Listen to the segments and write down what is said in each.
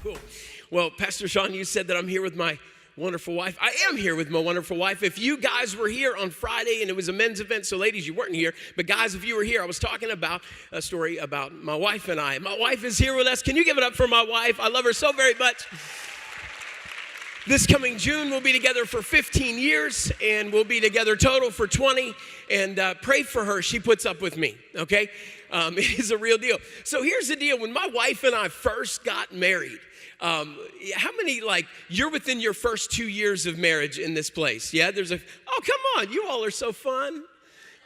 Cool. Well, Pastor Sean, you said that I'm here with my wonderful wife. I am here with my wonderful wife. If you guys were here on Friday and it was a men's event, so ladies, you weren't here, but guys, if you were here, I was talking about a story about my wife and I. My wife is here with us. Can you give it up for my wife? I love her so very much. This coming June, we'll be together for 15 years, and we'll be together total for 20, and pray for her. She puts up with me, okay? It is a real deal. So here's the deal. When my wife and I first got married, how many, you're within your first 2 years of marriage in this place? Yeah, oh, come on, you all are so fun.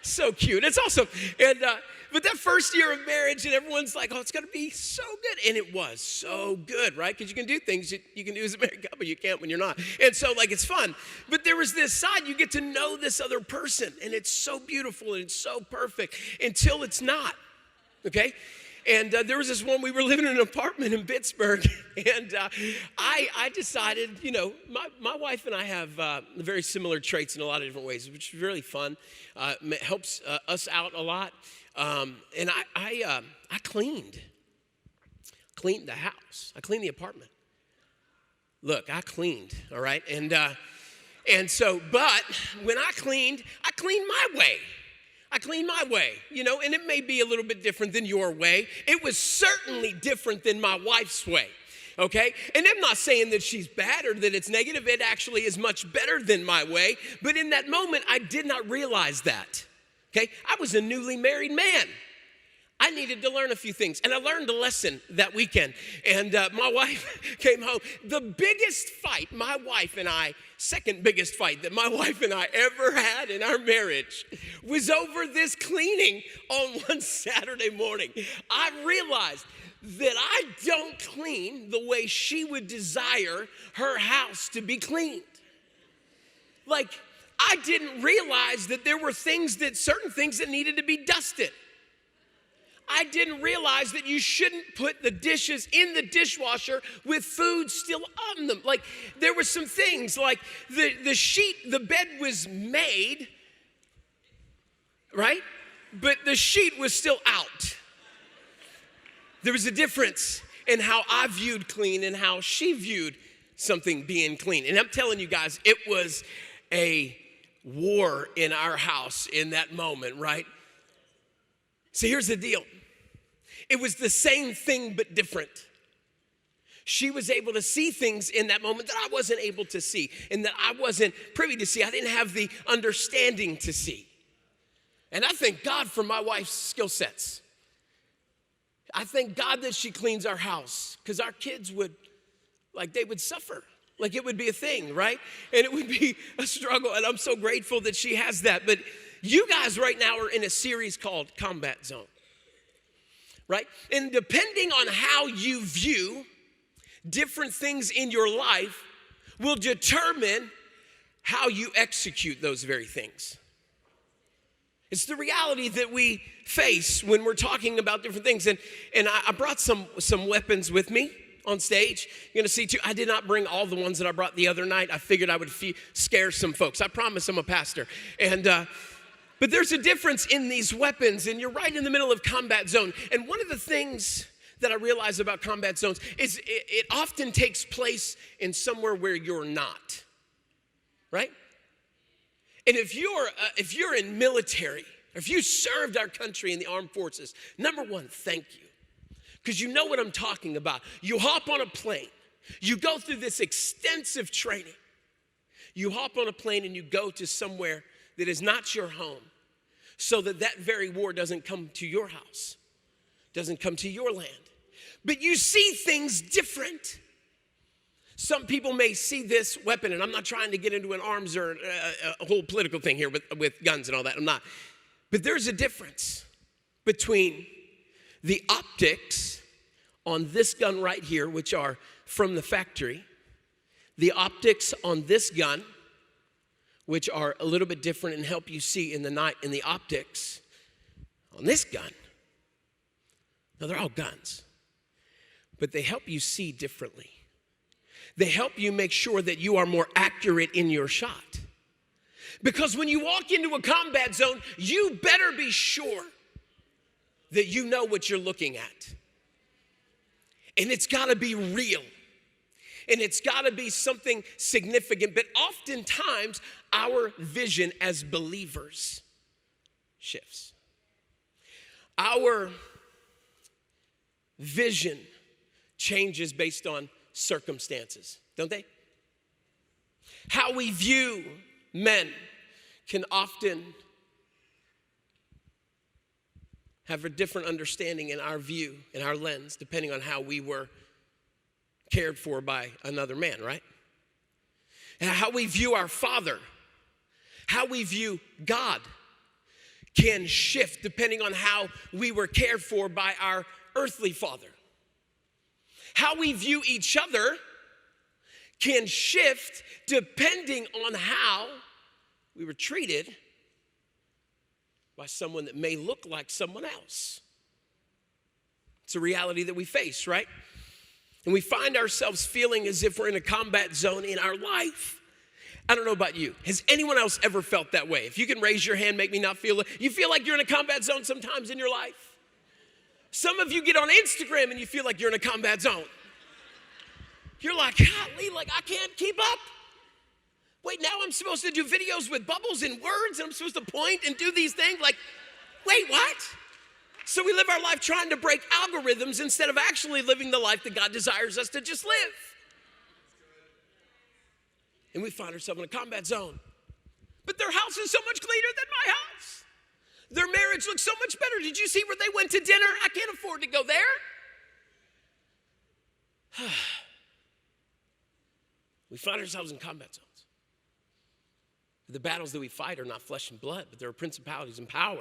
So cute. It's awesome. And, but that first year of marriage, and everyone's like, oh, it's going to be so good. And it was so good, right? Because you can do things you can do as a married couple, you can't when you're not. And so, it's fun. But there was this side, you get to know this other person, and it's so beautiful, and it's so perfect until it's not, okay? And there was this one, we were living in an apartment in Pittsburgh, and I decided, my wife and I have very similar traits in a lot of different ways, which is really fun. It helps us out a lot. And I cleaned the house. I cleaned the apartment. Look, I cleaned, all right? And so, but when I cleaned my way. I clean my way, and it may be a little bit different than your way. It was certainly different than my wife's way, okay? And I'm not saying that she's bad or that it's negative. It actually is much better than my way. But in that moment, I did not realize that, okay? I was a newly married man. I needed to learn a few things, and I learned a lesson that weekend. And my wife came home. The biggest fight, second biggest fight that my wife and I ever had in our marriage was over this cleaning on one Saturday morning. I realized that I don't clean the way she would desire her house to be cleaned. I didn't realize that there were certain things that needed to be dusted. I didn't realize that you shouldn't put the dishes in the dishwasher with food still on them. There were some things, the bed was made, right? But the sheet was still out. There was a difference in how I viewed clean and how she viewed something being clean. And I'm telling you guys, it was a war in our house in that moment, right? So here's the deal. It was the same thing but different. She was able to see things in that moment that I wasn't able to see and that I wasn't privy to see. I didn't have the understanding to see. And I thank God for my wife's skill sets. I thank God that she cleans our house because our kids would suffer. It would be a thing, right? And it would be a struggle. And I'm so grateful that she has that. But you guys right now are in a series called Combat Zone, right? And depending on how you view different things in your life will determine how you execute those very things. It's the reality that we face when we're talking about different things. And I brought some weapons with me on stage. You're gonna see too, I did not bring all the ones that I brought the other night. I figured I would scare some folks. I promise I'm a pastor. But there's a difference in these weapons, and you're right in the middle of combat zone. And one of the things that I realize about combat zones is it often takes place in somewhere where you're not, right? And if you're in military, if you served our country in the armed forces, number one, thank you. Because you know what I'm talking about. You hop on a plane. You go through this extensive training. You hop on a plane and you go to somewhere that is not your home so that very war doesn't come to your house, doesn't come to your land. But you see things different. Some people may see this weapon, and I'm not trying to get into an arms or a whole political thing here with guns and all that. I'm not. But there's a difference between the optics on this gun right here, which are from the factory, the optics on this gun, which are a little bit different and help you see in the night, and the optics on this gun. Now, they're all guns, but they help you see differently. They help you make sure that you are more accurate in your shot. Because when you walk into a combat zone, you better be sure that you know what you're looking at. And it's got to be real. And it's got to be something significant. But oftentimes, our vision as believers shifts. Our vision changes based on circumstances, don't they? How we view men can often have a different understanding in our view, in our lens, depending on how we were cared for by another man, right? And how we view our Father, how we view God can shift depending on how we were cared for by our earthly father. How we view each other can shift depending on how we were treated by someone that may look like someone else. It's a reality that we face, right? And we find ourselves feeling as if we're in a combat zone in our life. I don't know about you. Has anyone else ever felt that way? If you can raise your hand, make me not feel it. You feel like you're in a combat zone sometimes in your life? Some of you get on Instagram and you feel like you're in a combat zone. You're like, golly, like I can't keep up. Wait, now I'm supposed to do videos with bubbles and words and I'm supposed to point and do these things? Like, wait, what? So we live our life trying to break algorithms instead of actually living the life that God desires us to just live. And we find ourselves in a combat zone. But their house is so much cleaner than my house. Their marriage looks so much better. Did you see where they went to dinner? I can't afford to go there. We find ourselves in combat zones. The battles that we fight are not flesh and blood, but there are principalities and power.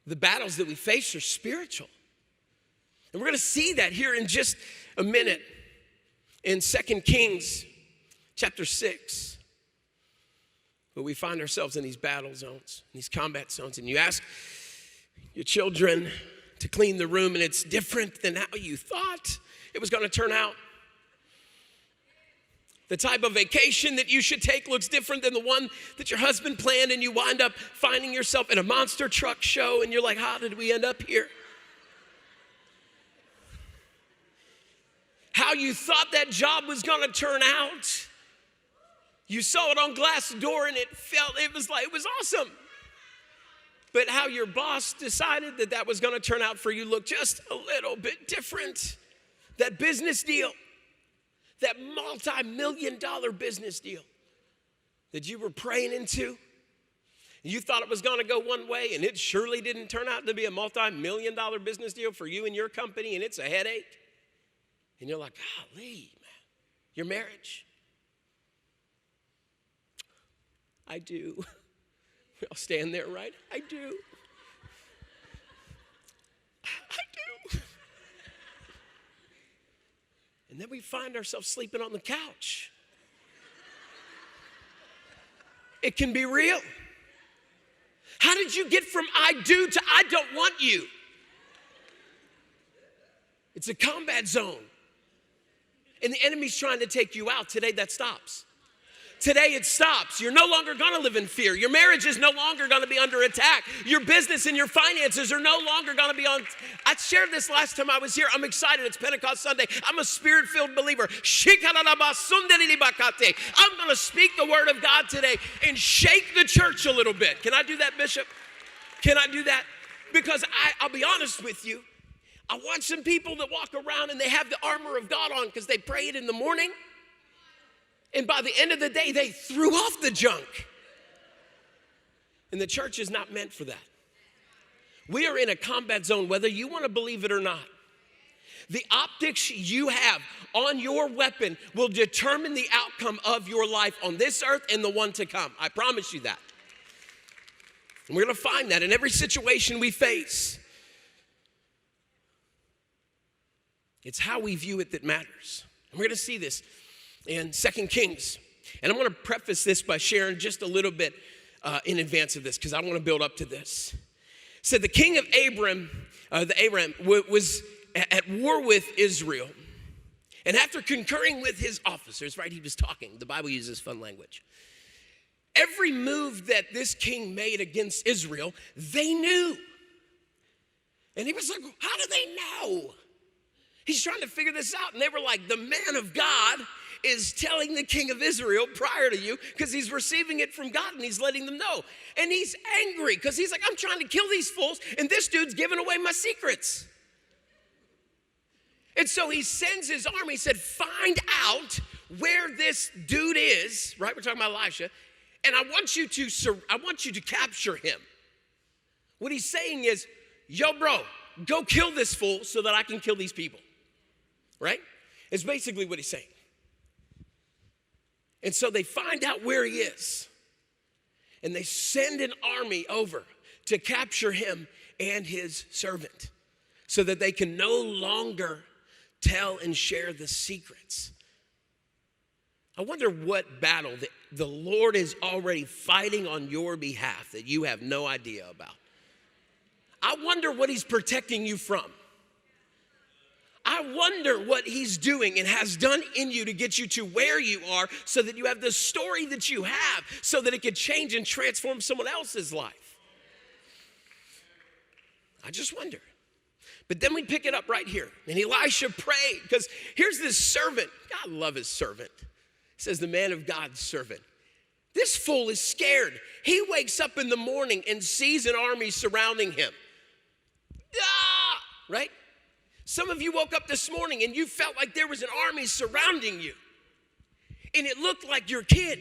The battles that we face are spiritual. And we're going to see that here in just a minute in 2 Kings chapter 6. But we find ourselves in these battle zones, these combat zones, and you ask your children to clean the room, and it's different than how you thought it was going to turn out. The type of vacation that you should take looks different than the one that your husband planned, and you wind up finding yourself in a monster truck show, and you're like, how did we end up here? How you thought that job was going to turn out. You saw it on Glassdoor, and it was awesome. But how your boss decided that was going to turn out for you looked just a little bit different. That business deal. That multi-million-dollar business deal that you were praying into. You thought it was going to go one way, and it surely didn't turn out to be a multi-million-dollar business deal for you and your company, and it's a headache. And you're like, golly, man, your marriage. I do. We all stand there, right? I do. I do. And then we find ourselves sleeping on the couch. It can be real. How did you get from I do to I don't want you? It's a combat zone. And the enemy's trying to take you out. Today that stops. Today it stops. You're no longer going to live in fear. Your marriage is no longer going to be under attack. Your business and your finances are no longer going to be on. I shared this last time I was here. I'm excited. It's Pentecost Sunday. I'm a spirit-filled believer. I'm going to speak the word of God today and shake the church a little bit. Can I do that, Bishop? Can I do that? Because I'll be honest with you. I watch some people that walk around and they have the armor of God on because they pray it in the morning. And by the end of the day, they threw off the junk. And the church is not meant for that. We are in a combat zone, whether you want to believe it or not. The optics you have on your weapon will determine the outcome of your life on this earth and the one to come. I promise you that. And we're going to find that in every situation we face. It's how we view it that matters. And we're going to see this in 2 Kings. And I'm going to preface this by sharing just a little bit in advance of this because I want to build up to this. It said the king of Aram was at war with Israel. And after concurring with his officers, right, he was talking. The Bible uses fun language. Every move that this king made against Israel, they knew. And he was like, how do they know? He's trying to figure this out. And they were like, the man of God is telling the king of Israel prior to you, because he's receiving it from God and he's letting them know. And he's angry because he's like, I'm trying to kill these fools and this dude's giving away my secrets. And so he sends his army. He said, find out where this dude is, right? We're talking about Elisha. And I want you to capture him. What he's saying is, yo, bro, go kill this fool so that I can kill these people. Right? It's basically what he's saying. And so they find out where he is. And they send an army over to capture him and his servant so that they can no longer tell and share the secrets. I wonder what battle that the Lord is already fighting on your behalf that you have no idea about. I wonder what he's protecting you from. I wonder what he's doing and has done in you to get you to where you are so that you have the story that you have so that it could change and transform someone else's life. I just wonder. But then we pick it up right here. And Elisha prayed because here's this servant. God love his servant. He says the man of God's servant. This fool is scared. He wakes up in the morning and sees an army surrounding him. Ah! Right? Some of you woke up this morning and you felt like there was an army surrounding you. And it looked like your kid.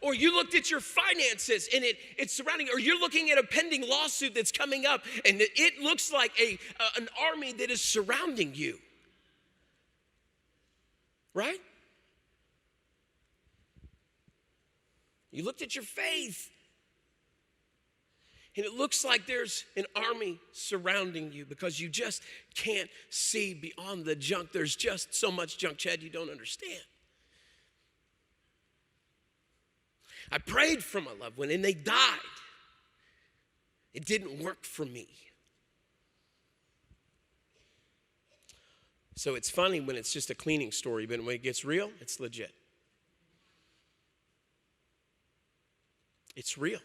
Or you looked at your finances and it's surrounding, or you're looking at a pending lawsuit that's coming up and it looks like an army that is surrounding you. Right? You looked at your faith and it looks like there's an army surrounding you because you just can't see beyond the junk. There's just so much junk, Chad, you don't understand. I prayed for my loved one and they died. It didn't work for me. So it's funny when it's just a cleaning story, but when it gets real, it's legit. It's real.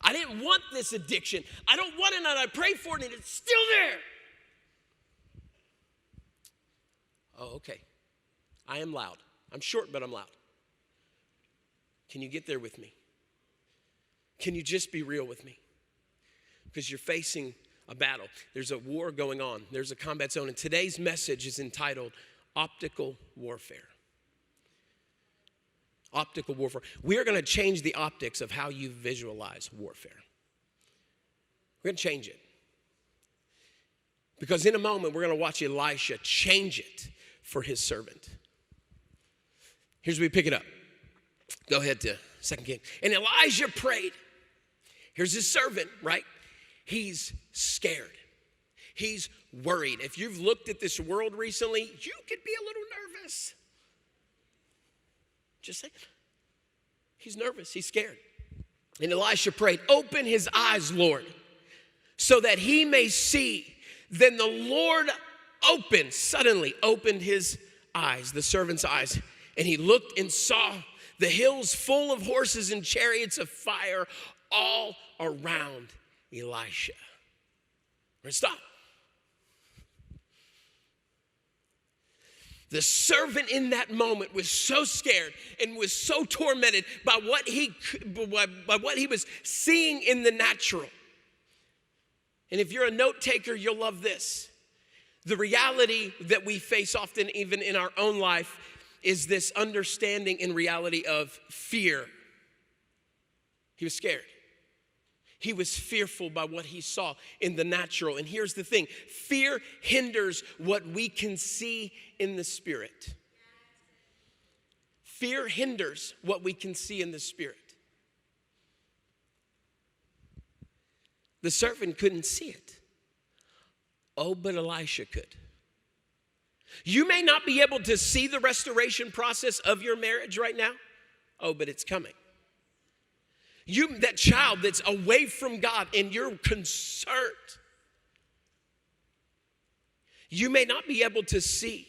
I didn't want this addiction. I don't want it, and I prayed for it, and it's still there. Oh, okay. I am loud. I'm short, but I'm loud. Can you get there with me? Can you just be real with me? Because you're facing a battle. There's a war going on. There's a combat zone. And today's message is entitled Optical Warfare. Optical warfare. We are going to change the optics of how you visualize warfare. We're going to change it. Because in a moment, we're going to watch Elisha change it for his servant. Here's where we pick it up. Go ahead to 2 Kings. And Elijah prayed. Here's his servant, right? He's scared. He's worried. If you've looked at this world recently, you could be a little nervous. Just saying. He's nervous. He's scared. And Elisha prayed, open his eyes, Lord, so that he may see. Then the Lord suddenly opened his eyes, the servant's eyes, and he looked and saw the hills full of horses and chariots of fire all around Elisha. We're going to stop. The servant in that moment was so scared and was so tormented by what he was seeing in the natural. And if you're a note taker, you'll love this. The reality that we face often, even in our own life, is this understanding and reality of fear. He was scared. He was fearful by what he saw in the natural. And here's the thing. Fear hinders what we can see in the spirit. Fear hinders what we can see in the spirit. The servant couldn't see it. Oh, but Elisha could. You may not be able to see the restoration process of your marriage right now. Oh, but it's coming. That child that's away from God and you're concerned. You may not be able to see.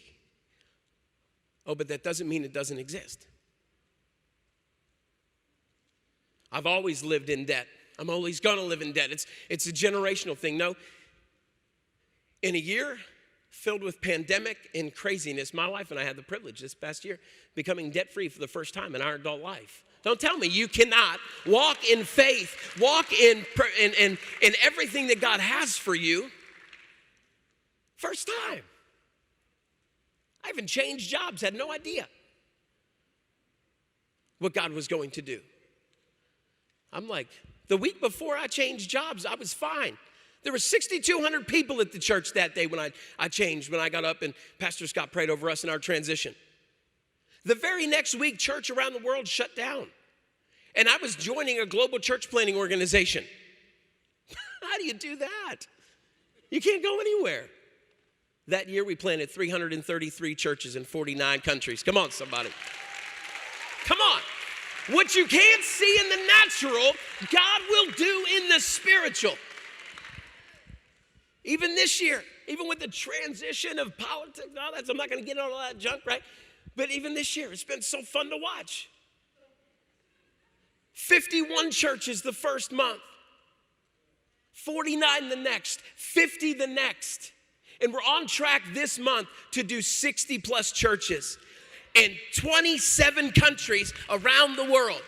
Oh, but that doesn't mean it doesn't exist. I've always lived in debt. I'm always going to live in debt. It's a generational thing. No, In a year filled with pandemic and craziness, my wife and I had the privilege this past year becoming debt-free for the first time in our adult life. Don't tell me you cannot walk in faith, walk in everything that God has for you. First time. I even changed jobs, had no idea what God was going to do. I'm like, the week before I changed jobs, I was fine. There were 6,200 people at the church that day when I changed, when I got up and Pastor Scott prayed over us in our transition. The very next week, church around the world shut down. And I was joining a global church planning organization. How do you do that? You can't go anywhere. That year, we planted 333 churches in 49 countries. Come on, somebody. Come on. What you can't see in the natural, God will do in the spiritual. Even this year, even with the transition of politics and all that, so I'm not going to get into all that junk, right? But even this year, it's been so fun to watch. 51 churches the first month, 49 the next, 50 the next. And we're on track this month to do 60 plus churches in 27 countries around the world.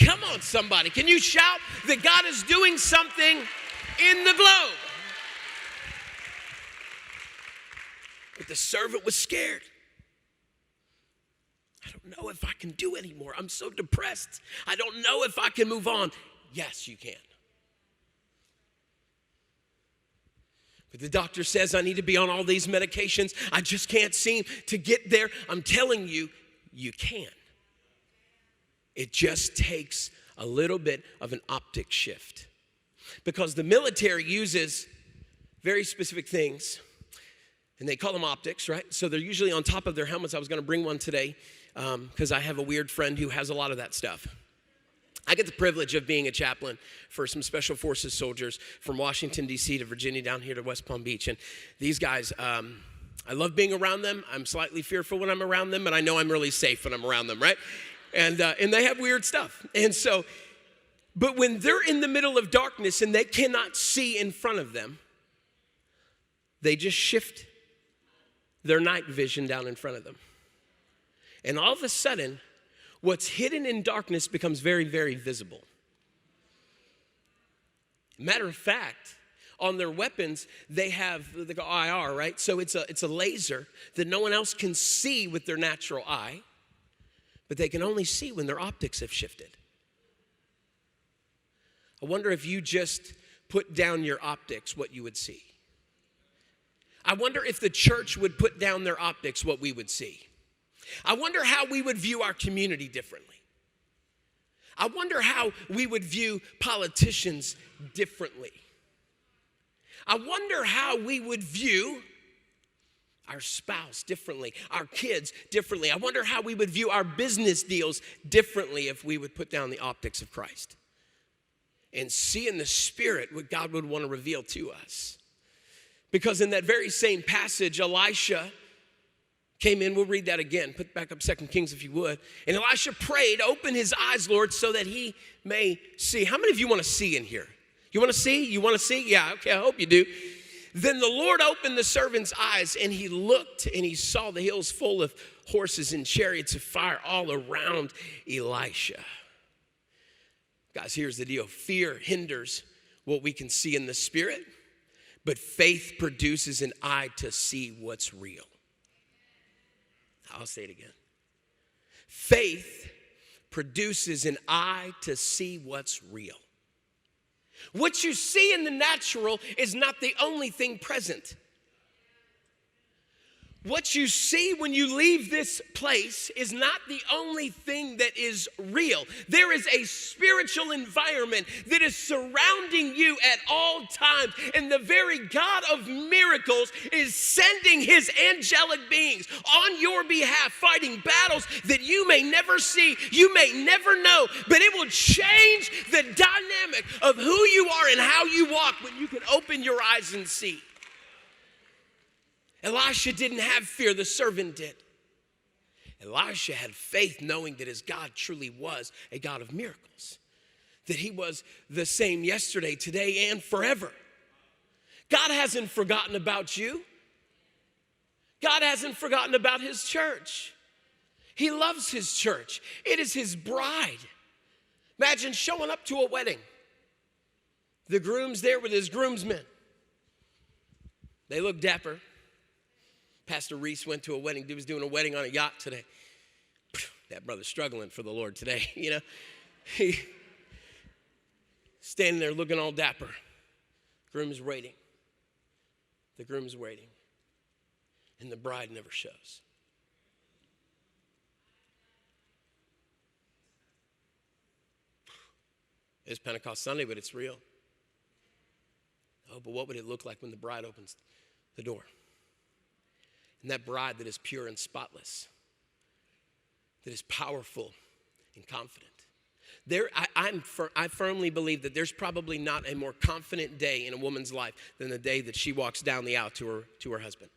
Come on, somebody. Can you shout that God is doing something in the globe? But the servant was scared. I don't know if I can do anymore. I'm so depressed. I don't know if I can move on. Yes, you can. But the doctor says I need to be on all these medications. I just can't seem to get there. I'm telling you, you can. It just takes a little bit of an optic shift. Because the military uses very specific things, and they call them optics, right? So they're usually on top of their helmets. I was going to bring one today because I have a weird friend who has a lot of that stuff. I get the privilege of being a chaplain for some special forces soldiers from Washington, D.C. to Virginia down here to West Palm Beach. And these guys, I love being around them. I'm slightly fearful when I'm around them, but I know I'm really safe when I'm around them, right? And they have weird stuff. And so, but when they're in the middle of darkness and they cannot see in front of them, they just shift their night vision down in front of them. And all of a sudden, what's hidden in darkness becomes very, very visible. Matter of fact, on their weapons, they go IR, right? So it's a laser that no one else can see with their natural eye, but they can only see when their optics have shifted. I wonder if you just put down your optics, what you would see. I wonder if the church would put down their optics, what we would see. I wonder how we would view our community differently. I wonder how we would view politicians differently. I wonder how we would view our spouse differently, our kids differently. I wonder how we would view our business deals differently if we would put down the optics of Christ and see in the Spirit what God would want to reveal to us. Because in that very same passage, Elisha came in. We'll read that again. Put back up 2 Kings if you would. And Elisha prayed, open his eyes, Lord, so that he may see. How many of you want to see in here? You want to see? You want to see? Yeah, okay, I hope you do. Then the Lord opened the servant's eyes, and he looked, and he saw the hills full of horses and chariots of fire all around Elisha. Guys, here's the deal. Fear hinders what we can see in the Spirit, but faith produces an eye to see what's real. I'll say it again. Faith produces an eye to see what's real. What you see in the natural is not the only thing present. What you see when you leave this place is not the only thing that is real. There is a spiritual environment that is surrounding you at all times. And the very God of miracles is sending his angelic beings on your behalf, fighting battles that you may never see, you may never know, but it will change the dynamic of who you are and how you walk when you can open your eyes and see. Elisha didn't have fear, the servant did. Elisha had faith knowing that his God truly was a God of miracles, that he was the same yesterday, today, and forever. God hasn't forgotten about you. God hasn't forgotten about his church. He loves his church. It is his bride. Imagine showing up to a wedding. The groom's there with his groomsmen. They look dapper. Pastor Reese went to a wedding. He was doing a wedding on a yacht today. That brother's struggling for the Lord today, you know. He standing there looking all dapper. Groom's waiting. The groom's waiting. And the bride never shows. It's Pentecost Sunday, but it's real. Oh, but what would it look like when the bride opens the door? And that bride that is pure and spotless, that is powerful and confident. I firmly believe that there's probably not a more confident day in a woman's life than the day that she walks down the aisle to her husband.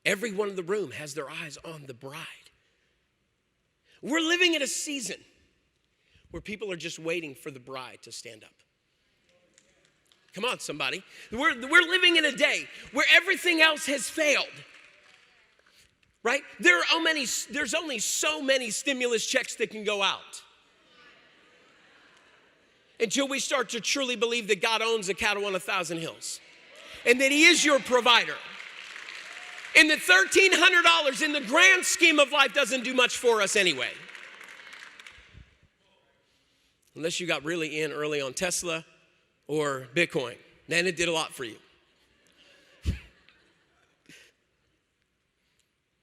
Everyone in the room has their eyes on the bride. We're living in a season where people are just waiting for the bride to stand up. Come on, somebody. We're living in a day where everything else has failed. Right? There's only so many stimulus checks that can go out until we start to truly believe that God owns the cattle on 1,000 hills and that he is your provider. And that $1,300 in the grand scheme of life doesn't do much for us anyway. Unless you got really in early on Tesla or Bitcoin. Then it did a lot for you.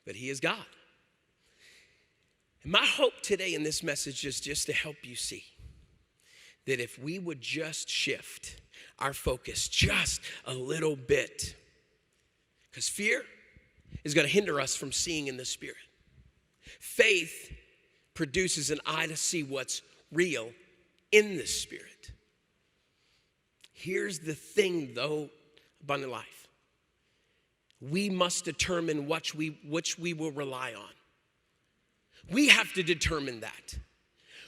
But he is God. And my hope today in this message is just to help you see that if we would just shift our focus just a little bit, because fear is going to hinder us from seeing in the Spirit. Faith produces an eye to see what's real in the Spirit. Here's the thing, though, abundant life. We must determine which we will rely on. We have to determine that.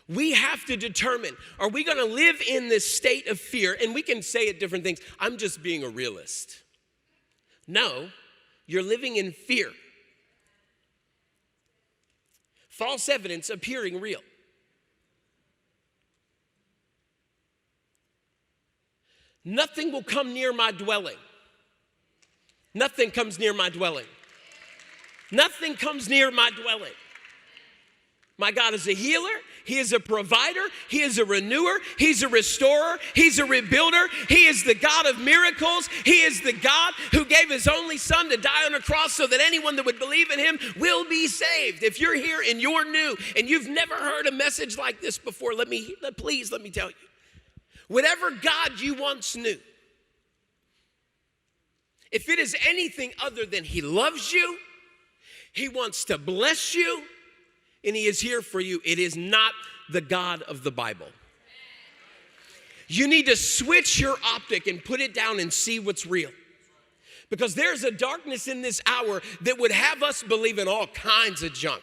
We have to determine, are we going to live in this state of fear? And we can say it different things. I'm just being a realist. No, you're living in fear. False evidence appearing real. Nothing will come near my dwelling. Nothing comes near my dwelling. Nothing comes near my dwelling. My God is a healer. He is a provider. He is a renewer. He's a restorer. He's a rebuilder. He is the God of miracles. He is the God who gave his only son to die on a cross so that anyone that would believe in him will be saved. If you're here and you're new and you've never heard a message like this before, please let me tell you. Whatever God you once knew, if it is anything other than he loves you, he wants to bless you, and he is here for you, it is not the God of the Bible. You need to switch your optic and put it down and see what's real. Because there's a darkness in this hour that would have us believe in all kinds of junk.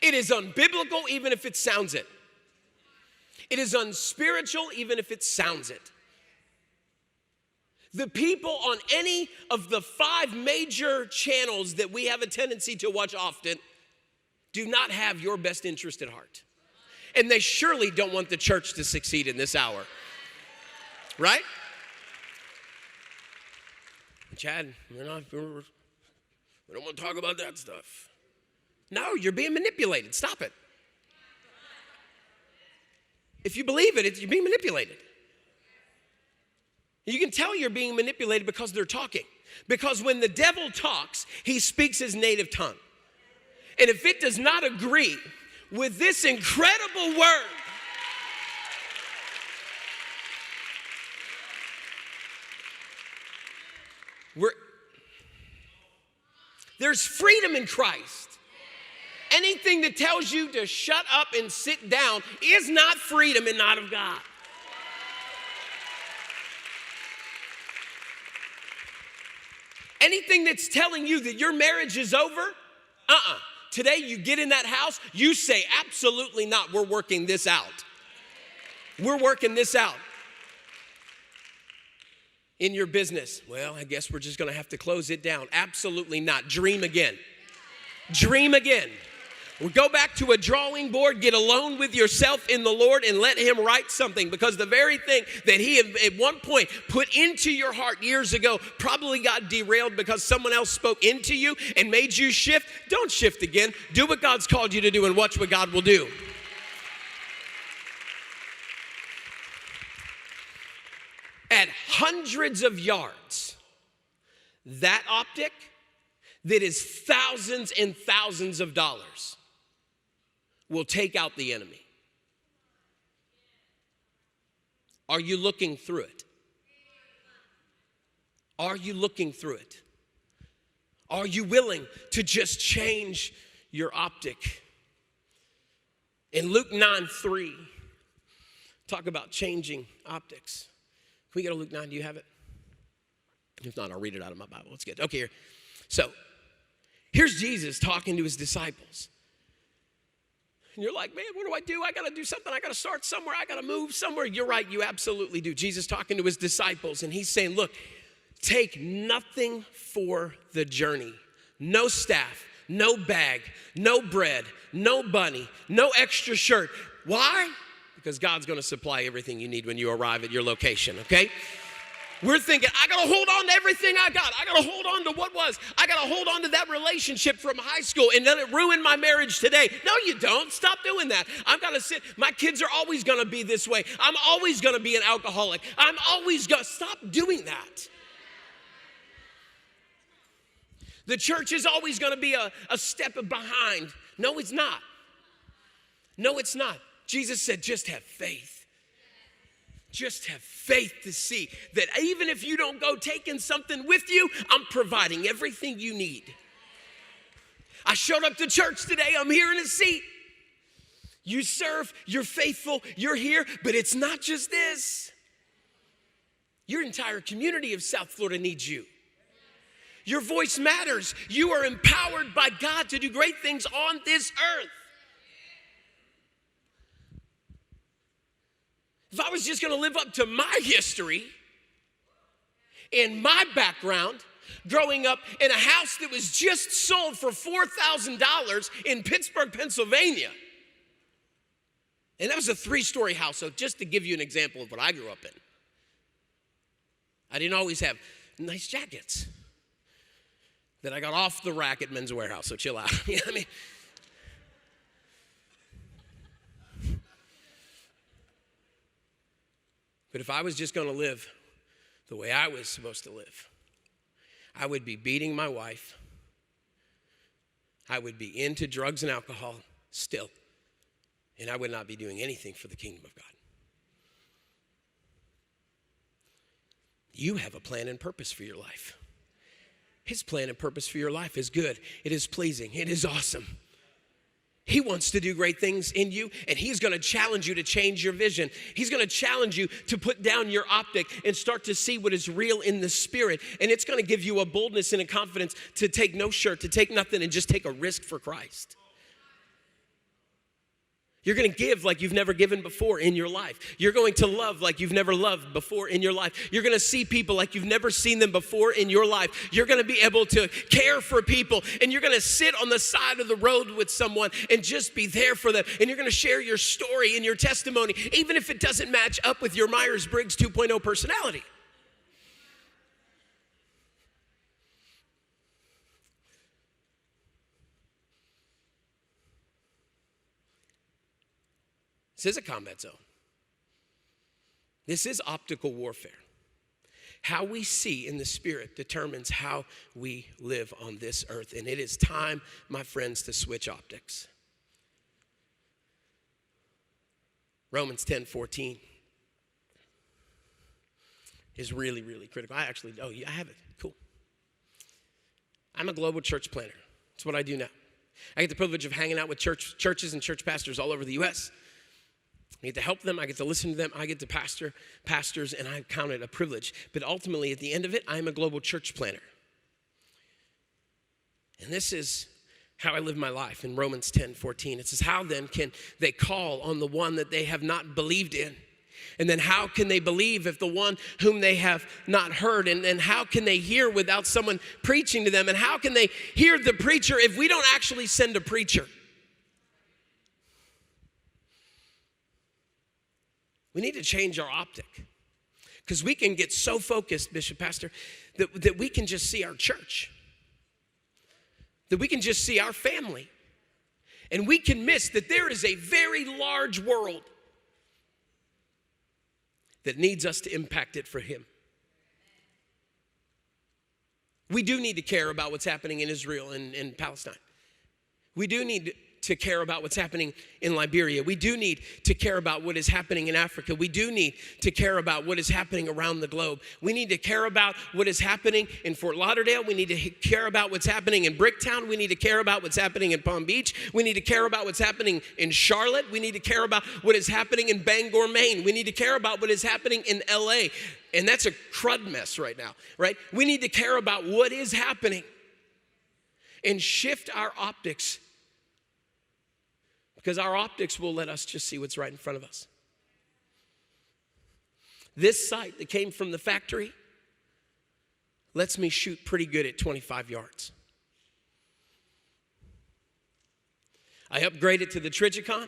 It is unbiblical even if it sounds it. It is unspiritual even if it sounds it. The people on any of the 5 major channels that we have a tendency to watch often do not have your best interest at heart. And they surely don't want the church to succeed in this hour. Right? Chad, we don't want to talk about that stuff. No, you're being manipulated. Stop it. If you believe it, you're being manipulated. You can tell you're being manipulated because they're talking. Because when the devil talks, he speaks his native tongue. And if it does not agree with this incredible word, there's freedom in Christ. Anything that tells you to shut up and sit down is not freedom and not of God. Anything that's telling you that your marriage is over, today you get in that house, you say, absolutely not, we're working this out. We're working this out. in your business. Well, I guess we're just going to have to close it down. Absolutely not. Dream again. Dream again. Well, go back to a drawing board, get alone with yourself in the Lord, and let him write something, because the very thing that he at one point put into your heart years ago probably got derailed because someone else spoke into you and made you shift. Don't shift again. Do what God's called you to do and watch what God will do. At hundreds of yards, that optic that is thousands and thousands of dollars will take out the enemy. Are you looking through it? Are you looking through it? Are you willing to just change your optic? In Luke 9:3, talk about changing optics. Can we go to Luke 9? Do you have it? If not, I'll read it out of my Bible. Let's get okay here. So, here's Jesus talking to his disciples. And you're like, man, what do? I got to do something. I got to start somewhere. I got to move somewhere. You're right. You absolutely do. Jesus talking to his disciples, and he's saying, look, take nothing for the journey. No staff, no bag, no bread, no bunny, no extra shirt. Why? Because God's going to supply everything you need when you arrive at your location, okay? We're thinking, I got to hold on to everything I got. I got to hold on to what was. I got to hold on to that relationship from high school, and then it ruined my marriage today. No, you don't. Stop doing that. I've got to sit. My kids are always going to be this way. I'm always going to be an alcoholic. I'm always going to stop doing that. The church is always going to be a step behind. No, it's not. No, it's not. Jesus said, just have faith. Just have faith to see that even if you don't go taking something with you, I'm providing everything you need. I showed up to church today. I'm here in a seat. You serve, you're faithful, you're here, but it's not just this. Your entire community of South Florida needs you. Your voice matters. You are empowered by God to do great things on this earth. If I was just going to live up to my history and my background, growing up in a house that was just sold for $4,000 in Pittsburgh, Pennsylvania. And that was a 3-story house, so just to give you an example of what I grew up in. I didn't always have nice jackets that I got off the rack at Men's Wearhouse, so chill out. You know what I mean? But if I was just going to live the way I was supposed to live, I would be beating my wife. I would be into drugs and alcohol still. And I would not be doing anything for the kingdom of God. You have a plan and purpose for your life. His plan and purpose for your life is good. It is pleasing. It is awesome. He wants to do great things in you, and he's going to challenge you to change your vision. He's going to challenge you to put down your optic and start to see what is real in the spirit. And it's going to give you a boldness and a confidence to take no shirt, to take nothing, and just take a risk for Christ. You're going to give like you've never given before in your life. You're going to love like you've never loved before in your life. You're going to see people like you've never seen them before in your life. You're going to be able to care for people, and you're going to sit on the side of the road with someone and just be there for them. And you're going to share your story and your testimony, even if it doesn't match up with your Myers-Briggs 2.0 personality. This is a combat zone. This is optical warfare. How we see in the spirit determines how we live on this earth. And it is time, my friends, to switch optics. Romans 10:14 is really, really critical. I have it. Cool. I'm a global church planner. That's what I do now. I get the privilege of hanging out with churches and church pastors all over the U.S. I get to help them. I get to listen to them. I get to pastor pastors, and I count it a privilege. But ultimately, at the end of it, I'm a global church planner. And this is how I live my life in Romans 10:14. It says, how then can they call on the one that they have not believed in? And then how can they believe if the one whom they have not heard? And then how can they hear without someone preaching to them? And how can they hear the preacher if we don't actually send a preacher? We need to change our optic, because we can get so focused, Bishop Pastor, that we can just see our church, that we can just see our family, and we can miss that there is a very large world that needs us to impact it for him. We do need to care about what's happening in Israel and Palestine. We do need to care about what's happening in Liberia. We do need to care about what is happening in Africa. We do need to care about what is happening around the globe. We need to care about what is happening in Fort Lauderdale. We need to care about what's happening in Bricktown. We need to care about what's happening in Palm Beach. We need to care about what's happening in Charlotte. We need to care about what is happening in Bangor, Maine. We need to care about what is happening in LA. And that's a crud mess right now, right? We need to care about what is happening and shift our optics, because our optics will let us just see what's right in front of us. This sight that came from the factory lets me shoot pretty good at 25 yards. I upgraded to the Trijicon.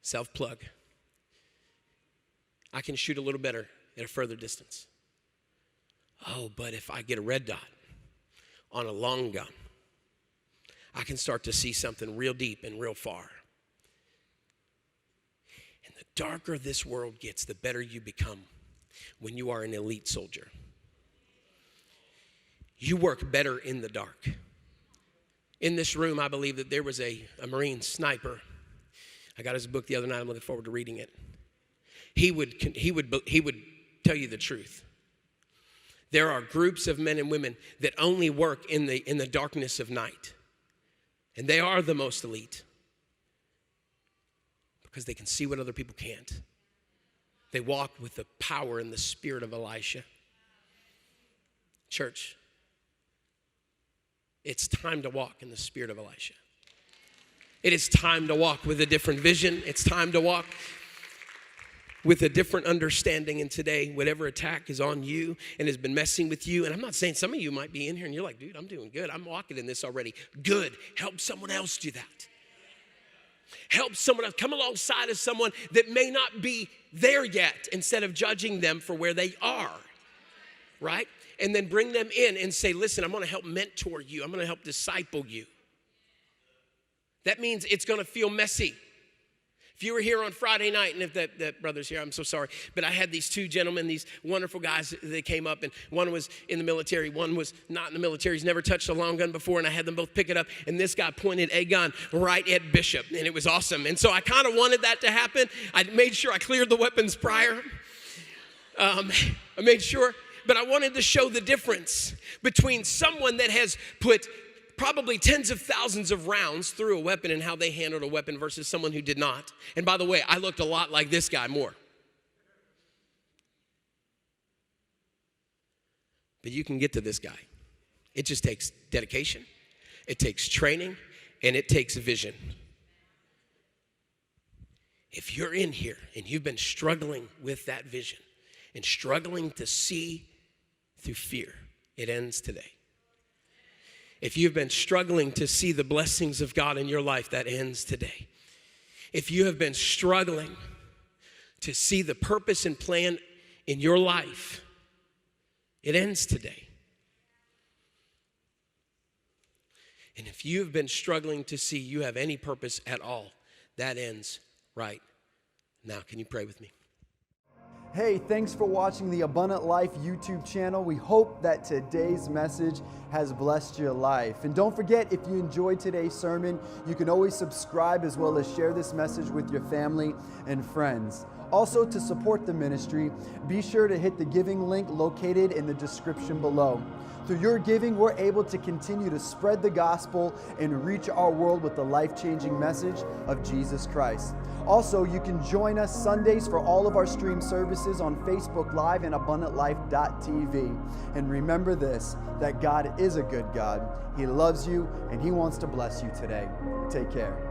Self-plug. I can shoot a little better at a further distance. Oh, but if I get a red dot on a long gun, I can start to see something real deep and real far. And the darker this world gets, the better you become when you are an elite soldier. You work better in the dark. In this room, I believe that there was a Marine sniper. I got his book the other night. I'm looking forward to reading it. He would tell you the truth. There are groups of men and women that only work in the darkness of night. And they are the most elite because they can see what other people can't. They walk with the power and the spirit of Elisha. Church, it's time to walk in the spirit of Elisha. It is time to walk with a different vision. It's time to walk with a different understanding. And today, whatever attack is on you and has been messing with you, and I'm not saying, some of you might be in here and you're like, dude, I'm doing good. I'm walking in this already. Good. Help someone else do that. Help someone else. Come alongside of someone that may not be there yet, instead of judging them for where they are, right? And then bring them in and say, listen, I'm going to help mentor you. I'm going to help disciple you. That means it's going to feel messy. If you were here on Friday night, and if that brother's here, I'm so sorry, but I had these two gentlemen, these wonderful guys that came up, and one was in the military, one was not in the military. He's never touched a long gun before, and I had them both pick it up, and this guy pointed a gun right at Bishop, and it was awesome. And so I kind of wanted that to happen. I made sure I cleared the weapons prior. I made sure, but I wanted to show the difference between someone that has put probably tens of thousands of rounds through a weapon and how they handled a weapon versus someone who did not. And by the way, I looked a lot like this guy more. But you can get to this guy. It just takes dedication, it takes training, and it takes vision. If you're in here and you've been struggling with that vision and struggling to see through fear, it ends today. If you've been struggling to see the blessings of God in your life, that ends today. If you have been struggling to see the purpose and plan in your life, it ends today. And if you have been struggling to see you have any purpose at all, that ends right now. Can you pray with me? Hey, thanks for watching the Abundant Life YouTube channel. We hope that today's message has blessed your life. And don't forget, if you enjoyed today's sermon, you can always subscribe as well as share this message with your family and friends. Also, to support the ministry, be sure to hit the giving link located in the description below. Through your giving, we're able to continue to spread the gospel and reach our world with the life-changing message of Jesus Christ. Also, you can join us Sundays for all of our stream services on Facebook Live and AbundantLife.tv. And remember this, that God is a good God. He loves you and He wants to bless you today. Take care.